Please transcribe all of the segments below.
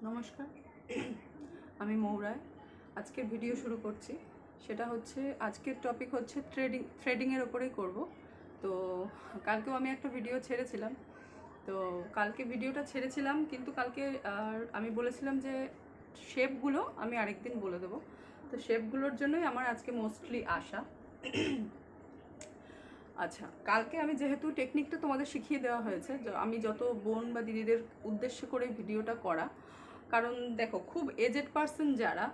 নমস্কার, আমি মৌরায়। আজকের ভিডিও শুরু করছি। সেটা হচ্ছে, আজকের টপিক হচ্ছে থ্রেডিংয়ের ওপরেই করব। তো কালকেও আমি একটা ভিডিও ছেড়েছিলাম। তো কালকে ভিডিওটা ছেড়েছিলাম, কিন্তু কালকে আমি বলেছিলাম যে শেপগুলো আমি আরেকদিন বলে দেবো। তো শেপগুলোর জন্যই আমার আজকে মোস্টলি আসা। আচ্ছা, কালকে আমি যেহেতু টেকনিকটা তোমাদের শিখিয়ে দেওয়া হয়েছে, আমি যত বোন বা দিদিদের উদ্দেশ্য করে ভিডিওটা করা, কারণ দেখো, খুব এজেড পার্সন যারা,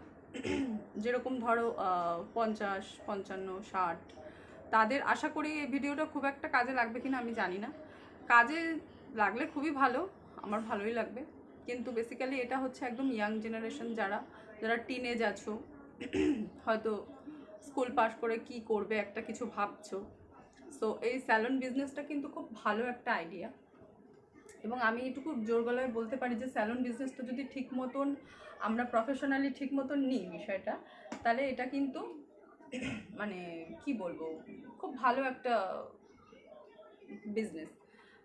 যেরকম ধরো 50, 55, 60, তাদের আশা করি এই ভিডিওটা খুব একটা কাজে লাগবে কিনা আমি জানি না। কাজে লাগলে খুবই ভালো, আমার ভালোই লাগবে। কিন্তু বেসিক্যালি এটা হচ্ছে একদম ইয়াং জেনারেশন, যারা যারা টিনেজ আছো, হয়তো স্কুল পাস করে কি করবে একটা কিছু ভাবছো। সো এই স্যালন বিজনেসটা কিন্তু খুব ভালো একটা আইডিয়া, এবং আমি এটুকু জোর গলায় বলতে পারি যে স্যালন বিজনেসটা যদি ঠিক মতন আমরা প্রফেশনালি ঠিক মতন নিই বিষয়টা, তাহলে এটা কিন্তু মানে কি বলবো, খুব ভালো একটা বিজনেস,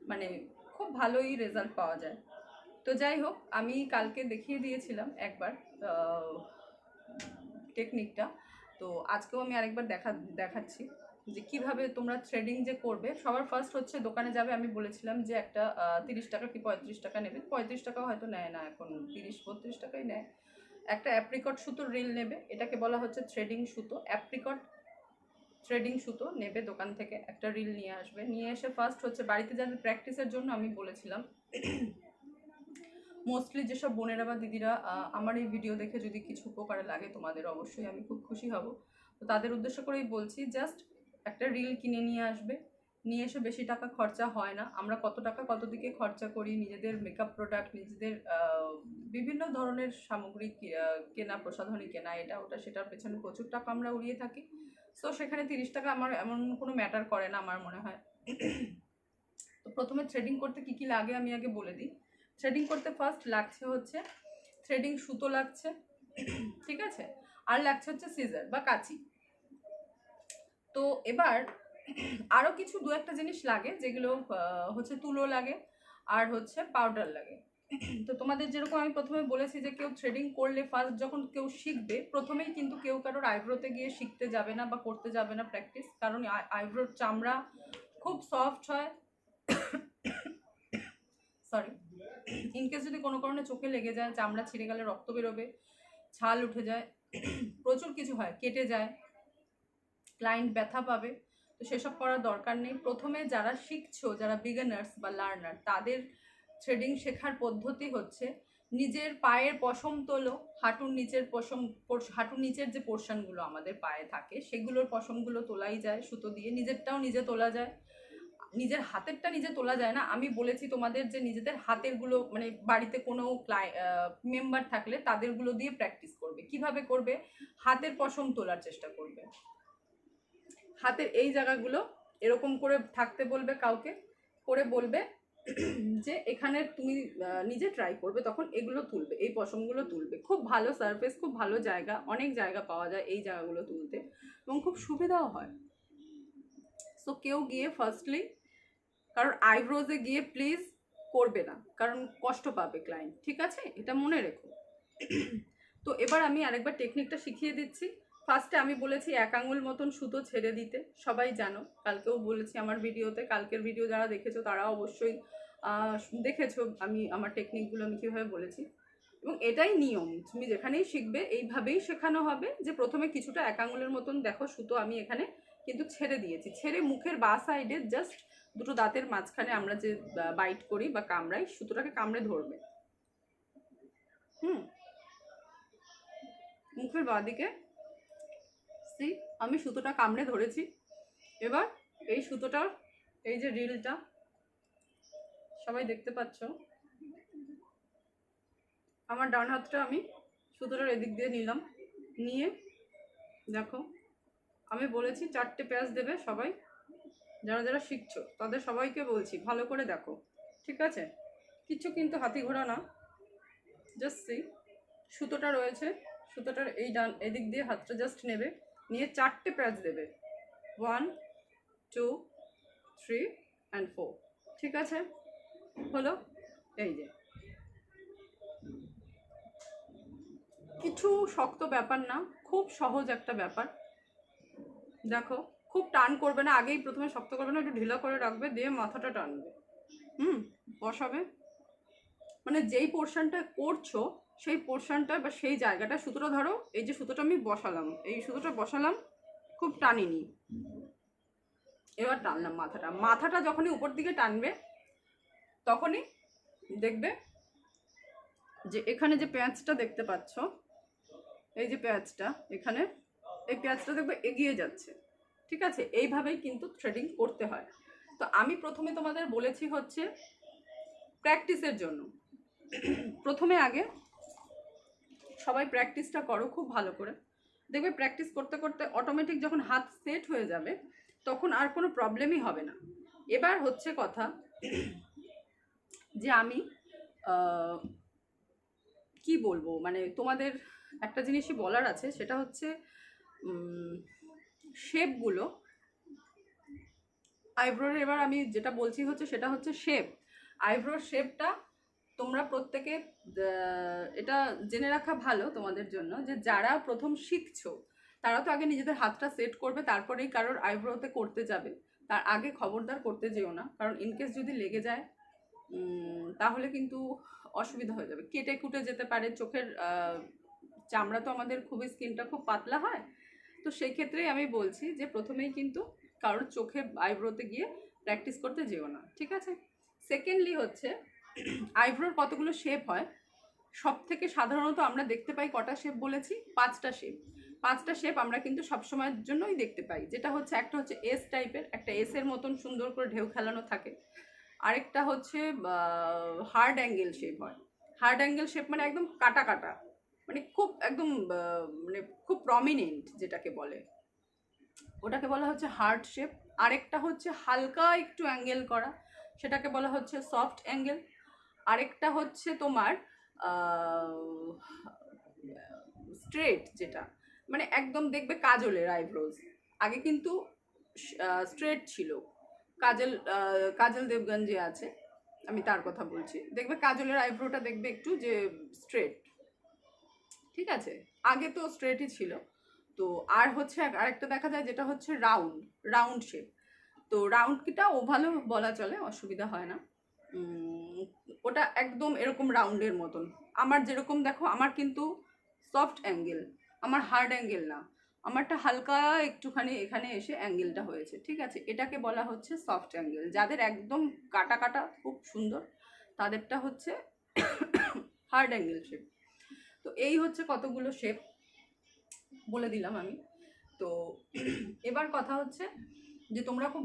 মানে খুব ভালোই রেজাল্ট পাওয়া যায়। তো যাই হোক, আমি কালকে দেখিয়ে দিয়েছিলাম একবার টেকনিকটা। তো আজকেও আমি আরেকবার দেখাচ্ছি যে কিভাবে তোমরা থ্রেডিং যে করবে। সবার ফার্স্ট হচ্ছে দোকানে যাবে, আমি বলেছিলাম যে একটা 30 টাকা কি 35 টাকা নেবে, 35 টাকাও হয়তো নেয় না, এখন 30-32 টাকাই নেয়। একটা অ্যাপ্রিকট সুতোর রিল নেবে, এটাকে বলা হচ্ছে থ্রেডিং সুতো। অ্যাপ্রিকট থ্রেডিং সুতো নেবে দোকান থেকে, একটা রিল নিয়ে আসবে। নিয়ে এসে ফার্স্ট হচ্ছে বাড়িতে যাদের প্র্যাকটিসের জন্য আমি বলেছিলাম, মোস্টলি যেসব বোনেরা বা দিদিরা আমার এই ভিডিও দেখে যদি কিছু উপকারে লাগে তোমাদের, অবশ্যই আমি খুব খুশি হব। তো তাদের উদ্দেশ্য করেই বলছি, জাস্ট একটা রিল কিনে নিয়ে আসবে। নিয়ে এসে বেশি টাকা খরচা হয় না। আমরা কত টাকা কত দিকে খরচা করি, নিজেদের মেকআপ প্রোডাক্ট, নিজেদের বিভিন্ন ধরনের সামগ্রী কেনা, প্রসাধনী কেনা, এটা ওটা সেটার পেছনে প্রচুর টাকা আমরা উড়িয়ে থাকি। সো সেখানে 30 টাকা আমার এমন কোনো ম্যাটার করে না আমার মনে হয়। তো প্রথমে থ্রেডিং করতে কী কী লাগে আমি আগে বলে দিই। থ্রেডিং করতে ফার্স্ট লাগছে হচ্ছে থ্রেডিং সুতো লাগছে, ঠিক আছে, আর লাগছে হচ্ছে সিজার বা কাঁচি। তো এবার আরও কিছু দু একটা জিনিস লাগে, যেগুলো হচ্ছে তুলো লাগে আর হচ্ছে পাউডার লাগে। তো তোমাদের যেরকম আমি প্রথমে বলেছি যে কেউ থ্রেডিং করলে ফার্স্ট যখন কেউ শিখবে, প্রথমেই কিন্তু কেউ কারোর আইব্রোতে গিয়ে শিখতে যাবে না বা করতে যাবে না প্র্যাকটিস, কারণ আইব্রোর চামড়া খুব সফট হয়। সরি, ইনকেস যদি কোনো কারণে চোখে লেগে যায়, চামড়া ছিঁড়ে গেলে রক্ত বেরোবে, ছাল উঠে যায়, প্রচুর কিছু হয়, কেটে যায়, ক্লায়েন্ট ব্যথা পাবে। তো সেসব করার দরকার নেই। প্রথমে যারা শিখছো, যারা বিগিনার্স বা লার্নার, তাদের থ্রেডিং শেখার পদ্ধতি হচ্ছে নিজের পায়ের পশম তোলো, হাঁটুর নিচের যে পোর্শনগুলো আমাদের পায়ে থাকে, সেগুলোর পশমগুলো তোলাই যায় সুতো দিয়ে। নিজেরটাও নিজে তোলা যায়, নিজের হাতেরটা নিজে তোলা যায় না। আমি বলেছি তোমাদের যে নিজেদের হাতেরগুলো, মানে বাড়িতে কোনো মেম্বার থাকলে তাদেরগুলো দিয়ে প্র্যাকটিস করবে। কিভাবে করবে? হাতের পশম তোলার চেষ্টা করবে, হাতের এই জায়গাগুলো এরকম করে থাকতে বলবে কাউকে, করে বলবে যে এখানে তুমি নিজে ট্রাই করবে, তখন এগুলো তুলবে, এই পশমগুলো তুলবে। খুব ভালো সারফেস, খুব ভালো জায়গা, অনেক জায়গা পাওয়া যায় এই জায়গাগুলো তুলতে, এবং খুব সুবিধাও হয়। সো কেউ গিয়ে ফার্স্টলি কারণ আইব্রোজে গিয়ে প্লিজ করবে না, কারণ কষ্ট পাবে ক্লায়েন্ট, ঠিক আছে, এটা মনে রেখো। তো এবার আমি আরেকবার টেকনিকটা শিখিয়ে দিচ্ছি। ফার্স্টে আমি বলেছি 1 আঙুল মতন সুতো ছেড়ে দিতে, সবাই জানো, কালকেও বলেছি আমার ভিডিওতে। কালকের ভিডিও যারা দেখেছো তারা অবশ্যই দেখেছো আমি আমার টেকনিকগুলো আমি কীভাবে বলেছি, এবং এটাই নিয়ম। তুমি যেখানেই শিখবে এইভাবেই শেখানো হবে, যে প্রথমে কিছুটা 1 আঙুলের মতন দেখো সুতো আমি এখানে কিন্তু ছেড়ে দিয়েছি। ছেড়ে মুখের বাঁ সাইডে জাস্ট দুটো দাঁতের মাঝখানে আমরা যে বাইট করি বা কামড়াই, সুতোটাকে কামড়ে ধরবে। মুখের বাঁ দিকে আমি সুতোটা কামড়ে ধরেছি। এবার এই সুতোটার এই যে রিলটা সবাই দেখতে পাচ্ছ, আমার ডান হাতটা আমি সুতোটার এদিক দিয়ে নিলাম, নিয়ে দেখো আমি বলেছি 4টে প্যাচ দেবে সবাই, যারা যারা শিখছো তাদের সবাইকে বলছি ভালো করে দেখো, ঠিক আছে, কিছু কিন্তু হাতি ঘোড়া না। জাস্ট সুতোটা রয়েছে, সুতোটার এই এদিক দিয়ে হাতটা জাস্ট নেবে, নিয়ে 4টে প্যাচ দেবে, 1, 2, 3 and 4, ঠিক আছে, হলো। এই যে কিছু শক্ত ব্যাপার না, খুব সহজ একটা ব্যাপার। দেখো, খুব টান করবে না, আগেই প্রথমে শক্ত করবে না, একটু ঢিলা করে রাখবে, দিয়ে মাথাটা টানবে, বসাবে। মানে যেই পোর্শনটা করছো সেই পোর্শনটা বা সেই জায়গাটা, সুতোটা ধরো, এই যে সুতোটা আমি বসালাম, এই সুতোটা বসালাম, খুব টানিনি, এবার টানলাম মাথাটা যখনই উপর দিকে টানবে তখনই দেখবে যে এখানে যে পেঁয়াজটা দেখতে পাচ্ছ, এই যে পেঁয়াজটা এখানে, এই পেঁয়াজটা দেখবে এগিয়ে যাচ্ছে। ঠিক আছে, এইভাবেই কিন্তু থ্রেডিং করতে হয়। তো আমি প্রথমে তোমাদের বলেছি হচ্ছে প্র্যাকটিসের জন্য। প্রথমে আগে সবাই প্র্যাকটিসটা করো খুব ভালো করে, দেখবে প্র্যাকটিস করতে করতে অটোমেটিক যখন হাত সেট হয়ে যাবে তখন আর কোনো প্রবলেমই হবে না। এবার হচ্ছে কথা যে আমি কি বলবো, মানে তোমাদের একটা জিনিসই বলার আছে, সেটা হচ্ছে শেপগুলো। আইব্রোর এবার আমি যেটা বলছি হচ্ছে সেটা হচ্ছে শেপ। আইব্রোর শেপটা তোমরা প্রত্যেকে এটা জেনে রাখা ভালো তোমাদের জন্য, যে যারা প্রথম শিখছো তারা তো আগে নিজেদের হাতটা সেট করবে, তারপরেই কারোর আইব্রোতে করতে যাবে। তার আগে খবরদার করতে যেও না, কারণ ইনকেস যদি লেগে যায় তাহলে কিন্তু অসুবিধা হয়ে যাবে, কেটে কুটে যেতে পারে। চোখের চামড়া তো আমাদের খুবই, স্কিনটা খুব পাতলা হয়, তো সেই ক্ষেত্রেই আমি বলছি যে প্রথমেই কিন্তু কারোর চোখে আইব্রোতে গিয়ে প্র্যাকটিস করতে যেও না, ঠিক আছে। সেকেন্ডলি হচ্ছে আইব্রোর কতগুলো শেপ হয়। সব থেকে সাধারণত আমরা দেখতে পাই কটা শেপ বলেছি, 5টা শেপ। 5টা শেপ আমরা কিন্তু সবসময়ের জন্যই দেখতে পাই, যেটা হচ্ছে একটা হচ্ছে এস টাইপের, একটা এসের মতন সুন্দর করে ঢেউ খেলানো থাকে। আরেকটা হচ্ছে হার্ড অ্যাঙ্গেল শেপ হয়। হার্ড অ্যাঙ্গেল শেপ মানে একদম কাটা কাটা, মানে খুব একদম মানে খুব প্রমিনেন্ট যেটাকে বলে, ওটাকে বলা হচ্ছে হার্ড শেপ। আরেকটা হচ্ছে হালকা একটু অ্যাঙ্গেল করা, সেটাকে বলা হচ্ছে সফট অ্যাঙ্গেল। আরেকটা হচ্ছে তোমার স্ট্রেট, যেটা মানে একদম দেখবে কাজলের আইব্রোজ আগে কিন্তু স্ট্রেট ছিল। কাজল দেবগন যে আছে, আমি তার কথা বলছি, দেখবে কাজলের আইব্রোটা দেখবে একটু যে স্ট্রেট, ঠিক আছে, আগে তো স্ট্রেটই ছিল। তো আর হচ্ছে আরেকটা দেখা যায় যেটা হচ্ছে রাউন্ড শেপ। তো রাউন্ডটা ওভালও বলা চলে, অসুবিধা হয় না। ওটা একদম এরকম রাউন্ডের মতন। আমার যেরকম দেখো, আমার কিন্তু সফট অ্যাঙ্গেল, আমার হার্ড অ্যাঙ্গেল না, আমারটা হালকা একটুখানি এখানে এসে অ্যাঙ্গেলটা হয়েছে, ঠিক আছে, এটাকে বলা হচ্ছে সফট অ্যাঙ্গেল। যাদের একদম কাটা কাটা খুব সুন্দর, তাদেরটা হচ্ছে হার্ড অ্যাঙ্গেল শেপ। তো এই হচ্ছে কতগুলো শেপ বলে দিলাম আমি। তো এবার কথা হচ্ছে যে তোমরা খুব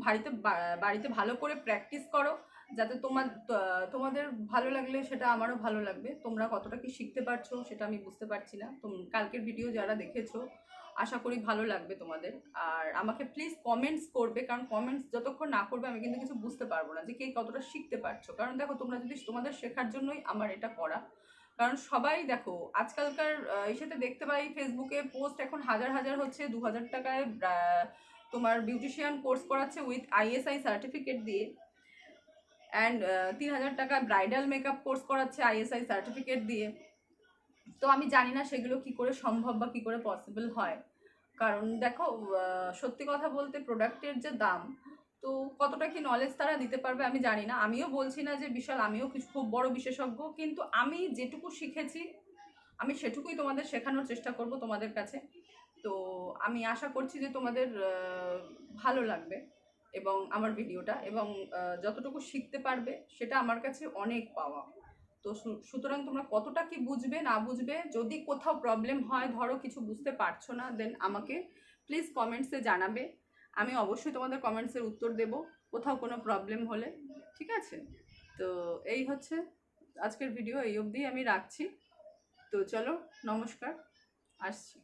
বাড়িতে ভালো করে প্র্যাকটিস করো, যাতে তোমাদের ভালো লাগলে সেটা আমারও ভালো লাগবে। তোমরা কতটা কি শিখতে পারছো সেটা আমি বুঝতে পারছি না। কালকের ভিডিও যারা দেখেছো আশা করি ভালো লাগবে তোমাদের। আর আমাকে প্লিজ কমেন্টস করবে, কারণ কমেন্টস যতক্ষণ না করবে আমি কিন্তু কিছু বুঝতে পারবো না যে কে কতটা শিখতে পারছো। কারণ দেখো, তোমরা যদি তোমাদের শেখার জন্যই আমার এটা করা, কারণ সবাই দেখো আজকালকার ইসেতে দেখতে পাই ফেসবুকে পোস্ট এখন হাজার হাজার হচ্ছে, 2000 টাকায় তোমার বিউটিশিয়ান কোর্স করাচ্ছে উইথ ISI সার্টিফিকেট দিয়ে, অ্যান্ড 3000 টাকা ব্রাইডাল মেকআপ কোর্স করাচ্ছে ISI সার্টিফিকেট দিয়ে। তো আমি জানি না সেগুলো কি করে সম্ভব বা কি করে পসিবল হয়। কারণ দেখো, সত্যি কথা বলতে প্রোডাক্টের যে দাম, তো কতটা কি নলেজ তারা দিতে পারবে আমি জানি না। আমিও বলছি না যে বিশাল আমিও কিছু খুব বড় বিশেষজ্ঞ, কিন্তু আমি যেটুকু শিখেছি আমি সেটুকুই তোমাদের শেখানোর চেষ্টা করব তোমাদের কাছে। তো আমি আশা করছি যে তোমাদের ভালো লাগবে এবং আমার ভিডিওটা, এবং যতটুকু শিখতে পারবে সেটা আমার কাছে অনেক পাওয়া। তো সুতরাং তোমরা কতটা কি বুঝবে না বুঝবে, যদি কোথাও প্রবলেম হয়, ধরো কিছু বুঝতে পারছো না, দেন আমাকে প্লিজ কমেন্টসে জানাবে। আমি অবশ্যই তোমাদের কমেন্টসের উত্তর দেব কোথাও কোনো প্রবলেম হলে, ঠিক আছে। তো এই হচ্ছে আজকের ভিডিও, এই অবধি আমি রাখছি। তো চলো, নমস্কার, আসছি।